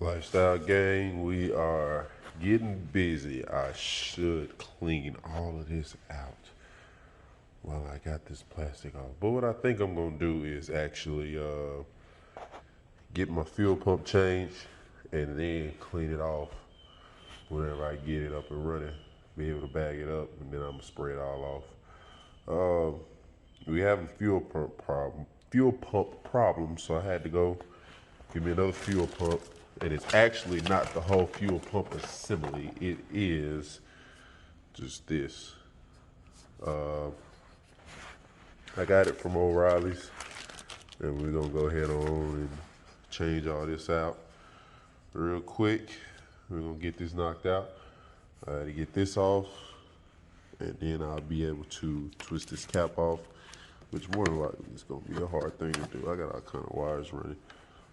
Lifestyle gang, we are getting busy. I should clean all of this out while I got this plastic off. But what I think I'm gonna do is actually get my fuel pump changed and then clean it off whenever I get it up and running. Be able to bag it up and then I'm gonna spray it all off. We having fuel pump problem, so I had to go give me another fuel pump. And it's actually not the whole fuel pump assembly. It is just this. I got it from O'Reilly's, and we're gonna go ahead on and change all this out real quick. We're gonna get this knocked out. I had to get this off, and then I'll be able to twist this cap off, which more than likely is gonna be a hard thing to do. I got all kind of wires running.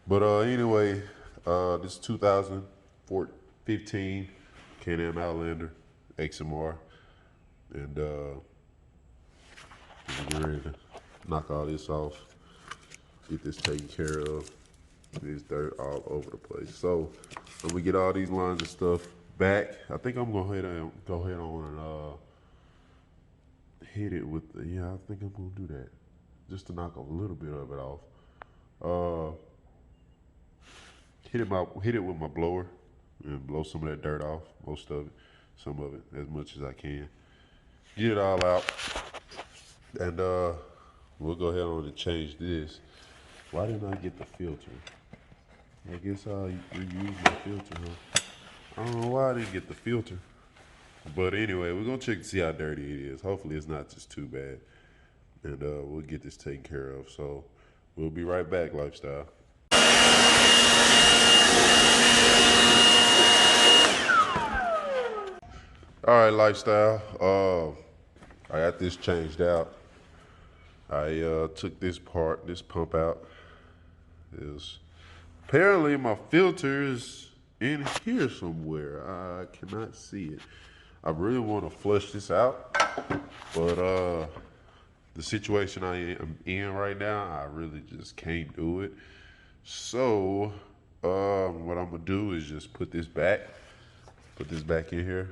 But anyway, this is 2015 Can Am Outlander Xmr, and we're ready to knock all this off, get this taken care of. There's dirt all over the place. So when we get all these lines of stuff back, I think I'm gonna go ahead on and hit it with the, yeah, I think I'm gonna do that just to knock a little bit of it off. Hit it with my blower and blow some of that dirt off, most of it, some of it, as much as I can. Get it all out, and we'll go ahead on and change this. Why didn't I get the filter? I guess I'll reuse my filter, huh? I don't know why I didn't get the filter. But anyway, we're gonna check to see how dirty it is. Hopefully it's not just too bad. And we'll get this taken care of. So we'll be right back, Lifestyle. All right, Lifestyle. I got this changed out. I took this pump out. Is apparently my filter is in here somewhere. I cannot see it. I really want to flush this out, but the situation I am in right now, I really just can't do it. So what I'm gonna do is just put this back in here,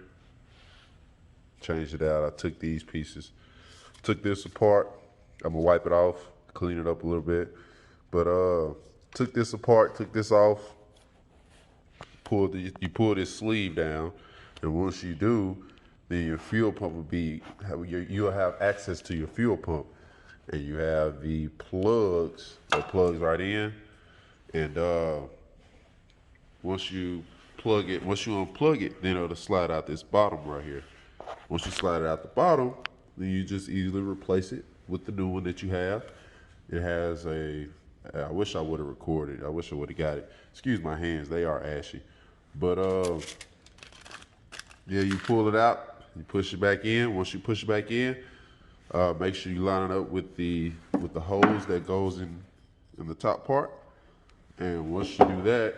change it out. I took these pieces, took this apart. I'm gonna wipe it off, clean it up a little bit, but took this apart, took this off. You pull this sleeve down, and once you do, then your fuel pump will be, you'll have access to your fuel pump, and you have the plugs that plugs right in, and once you unplug it, then it'll slide out this bottom right here. Once you slide it out the bottom, then you just easily replace it with the new one that you have. It has I wish I would have recorded. I wish I would have got it. Excuse my hands, they are ashy. But yeah, you pull it out, you push it back in. Once you push it back in, make sure you line it up with the hose that goes in the top part. And once you do that,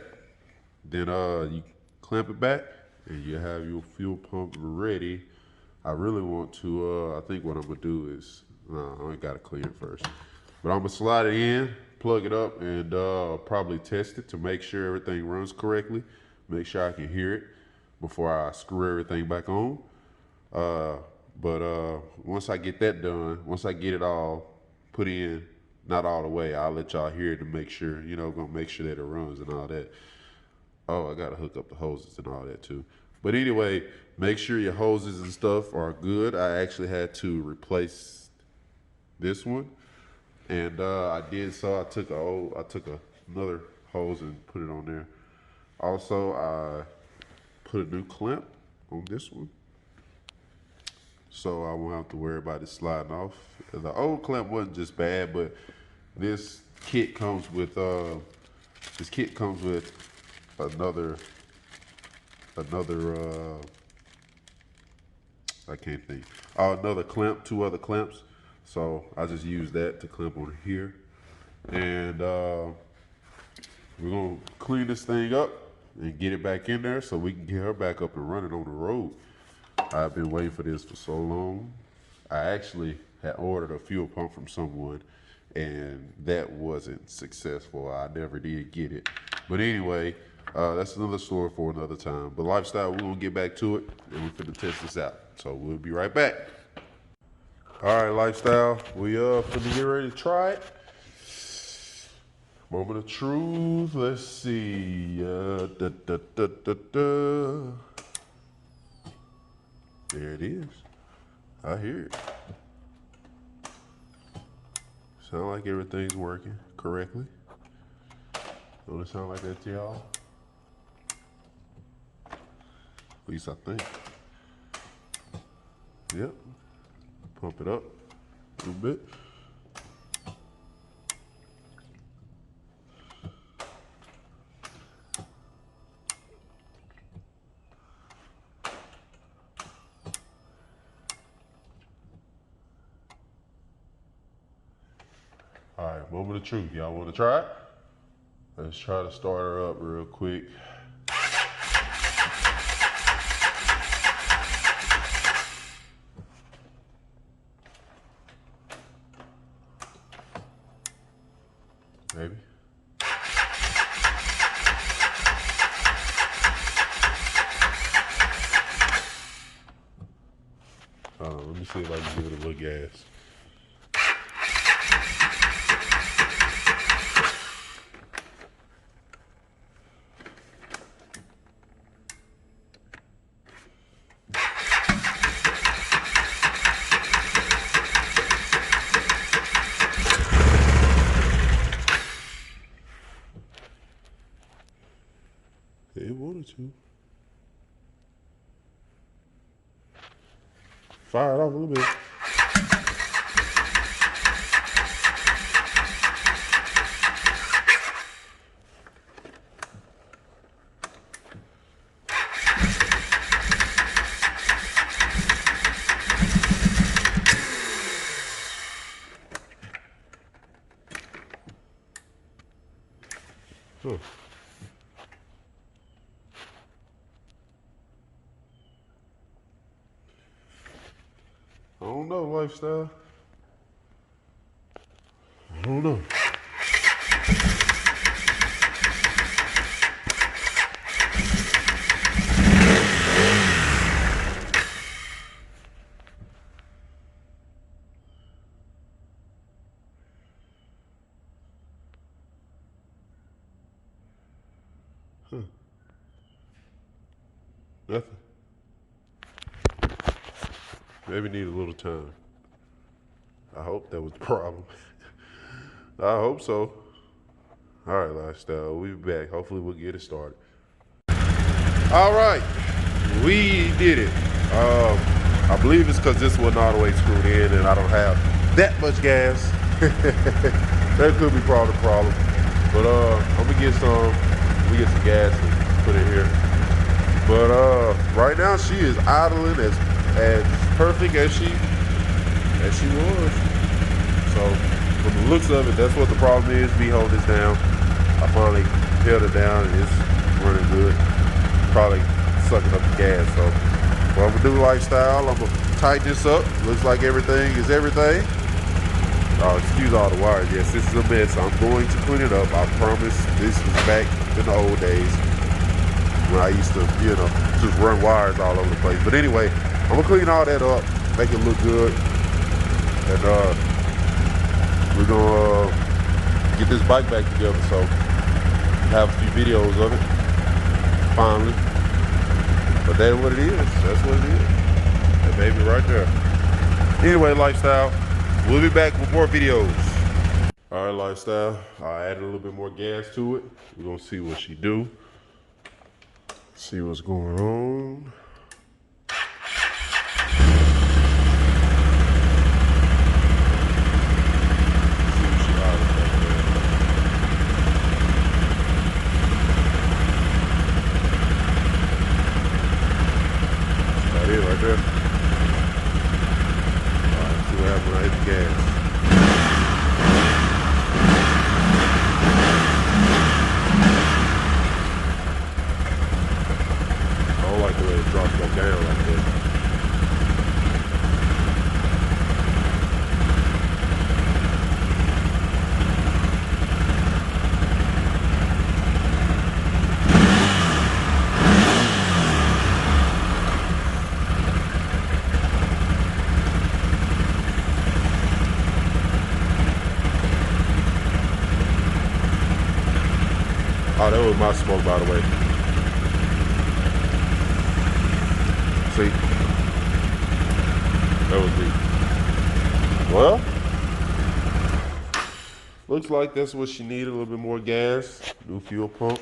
then you clamp it back, and you have your fuel pump ready. I really want to. I think what I'm gonna do is, I gotta clean it first, but I'm gonna slide it in, plug it up, and probably test it to make sure everything runs correctly. Make sure I can hear it before I screw everything back on. But once I get that done, once I get it all put in, not all the way, I'll let y'all hear it to make sure, gonna make sure that it runs and all that. Oh, I gotta hook up the hoses and all that too. But anyway, make sure your hoses and stuff are good. I actually had to replace this one, and I did so. I took another hose and put it on there. Also, I put a new clamp on this one, so I won't have to worry about it sliding off. The old clamp wasn't just bad, but this kit comes with another I can't think. Another clamp, two other clamps. So I just use that to clamp on here, and we're gonna clean this thing up and get it back in there so we can get her back up and running on the road. I've been waiting for this for so long. I actually had ordered a fuel pump from someone, and that wasn't successful. I never did get it. But anyway, That's another story for another time. But lifestyle, we're gonna get back to it, and we're finna test this out. So we'll be right back. All right, lifestyle, we finna get ready to try it. Moment of truth. Let's see. There it is. I hear it. Sound like everything's working correctly. Don't it sound like that to y'all? At least I think. Yep. Pump it up a little bit. All right, moment of truth. Y'all want to try it? Let's try to start her up real quick. Maybe. Let me see if I can give it a little gas. It wanted to. Fire it off a little bit. Huh. I don't know, lifestyle. I don't know. Huh. Nothing. Maybe need a little time. I hope that was the problem. I hope so. All right, lifestyle, we'll be back. Hopefully we'll get it started. All right, we did it. I believe it's because this wasn't all the way screwed in and I don't have that much gas. That could be part of the problem. But I'm gonna get some gas and put it here. But right now she is idling as perfect as she was. So from the looks of it, that's what the problem is. Me holding this down. I finally held it down and it's running good. Probably sucking up the gas. So what I'm gonna do, lifestyle, I'm gonna tighten this up. Looks like everything is everything. Excuse all the wires. Yes, this is a mess. I'm going to clean it up. I promise. This is back in the old days when I used to, just run wires all over the place. But anyway, I'm gonna clean all that up, make it look good, and we're gonna get this bike back together. So have a few videos of it finally. But that's what it is. That's what it is. That baby right there. Anyway, lifestyle, we'll be back with more videos. All right, lifestyle, I added a little bit more gas to it. We're gonna see what she do. See what's going on. That is right there. All right, see what happens when I hit the gas. I don't like the way it drops back down like that. Oh, that was my smoke, by the way. See? That was me. Well, looks like that's what she needed, a little bit more gas, new fuel pump.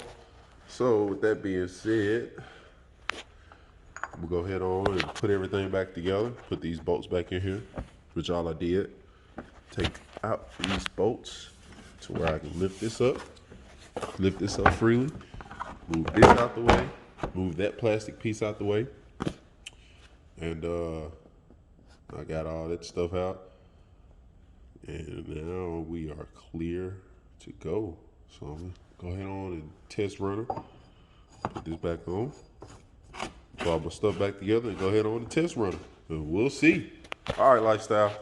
So with that being said, we'll go ahead on and put everything back together, put these bolts back in here, which all I did. Take out these bolts to where I can lift this up freely, move this out the way, move that plastic piece out the way, and I got all that stuff out, and now we are clear to go. So I'm gonna go ahead on and test runner, put this back on, put all my stuff back together, and go ahead on and test runner, and we'll see. All right, lifestyle.